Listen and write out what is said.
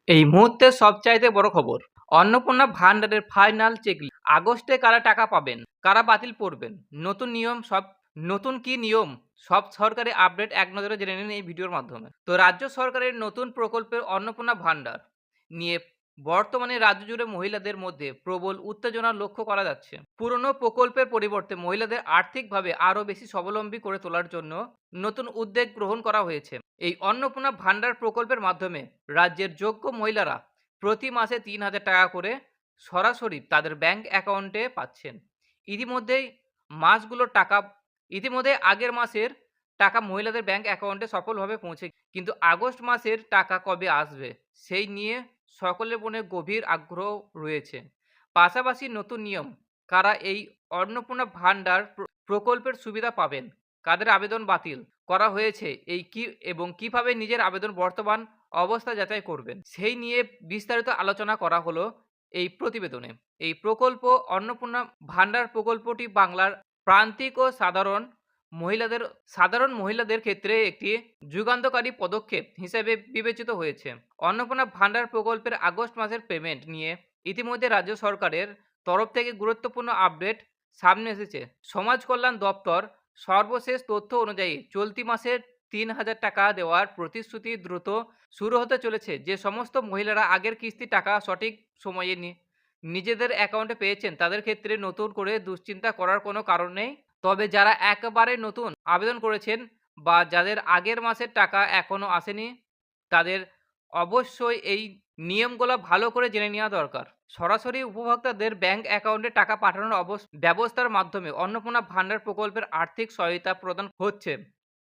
এই মুহূর্তে সবচাইতে বড় খবর, অন্নপূর্ণা ভান্ডারের ফাইনাল চেকলিস্ট। আগস্টে কারা টাকা পাবেন, কারা বাতিল করবেন, নতুন কি নিয়ম, সব সরকারি আপডেট এক নজরে জেনে নিন এই ভিডিওর মাধ্যমে। তো রাজ্য সরকারের নতুন প্রকল্পের অন্নপূর্ণা ভান্ডার নিয়ে বর্তমানে রাজ্য জুড়ে মহিলাদের মধ্যে প্রবল উত্তেজনা লক্ষ্য করা যাচ্ছে। পুরনো প্রকল্পের পরিবর্তে মহিলাদের আর্থিকভাবে আরও বেশি স্বাবলম্বী করে তোলার জন্য নতুন উদ্যোগ গ্রহণ করা হয়েছে। এই অন্নপূর্ণা ভান্ডার প্রকল্পের মাধ্যমে রাজ্যের যোগ্য মহিলারা প্রতি মাসে ৩,০০০ টাকা করে সরাসরি তাদের ব্যাংক অ্যাকাউন্টে পাচ্ছেন। ইতিমধ্যেই মাসগুলোর টাকা ইতিমধ্যে আগের মাসের টাকা মহিলাদের ব্যাংক অ্যাকাউন্টে সফলভাবে পৌঁছে, কিন্তু আগস্ট মাসের টাকা কবে আসবে সেই নিয়ে সকলের মনে গভীর আগ্রহ রয়েছে। পাশাপাশি নতুন নিয়ম, কারা এই অন্নপূর্ণা ভান্ডার প্রকল্পের সুবিধা পাবেন, কাদের আবেদন বাতিল করা হয়েছে, এবং কিভাবে নিজের আবেদন বর্তমান অবস্থা যাচাই করবেন, সেই নিয়ে বিস্তারিত আলোচনা করা হলো এই প্রতিবেদনে। এই প্রকল্প অন্নপূর্ণা ভান্ডার প্রকল্পটি বাংলার প্রান্তিক ও সাধারণ মহিলাদের ক্ষেত্রে একটি যুগান্তকারী পদক্ষেপ হিসেবে বিবেচিত হয়েছে। অন্নপূর্ণা ভান্ডার প্রকল্পের আগস্ট মাসের পেমেন্ট নিয়ে ইতিমধ্যে রাজ্য সরকারের তরফ থেকে গুরুত্বপূর্ণ আপডেট সামনে এসেছে। সমাজ কল্যাণ দপ্তর সর্বশেষ তথ্য অনুযায়ী চলতি মাসে ৩,০০০ টাকা দেওয়ার প্রতিশ্রুতি দ্রুত শুরু হতে চলেছে। যে সমস্ত মহিলারা আগের কিস্তি টাকা সঠিক সময়ে নিজেদের অ্যাকাউন্টে পেয়েছেন, তাদের ক্ষেত্রে নতুন করে দুশ্চিন্তা করার কোনো কারণ নেই। তবে যারা একেবারে নতুন আবেদন করেছেন বা যাদের আগের মাসের টাকা এখনো আসেনি, তাদের অবশ্যই এই নিয়মগুলো ভালো করে জেনে নেওয়া দরকার। সরাসরি উপভোক্তাদের ব্যাংক অ্যাকাউন্টে টাকা পাঠানোর ব্যবস্থার মাধ্যমে অন্নপূর্ণা ভান্ডার প্রকল্পের আর্থিক সহায়তা প্রদান হচ্ছে।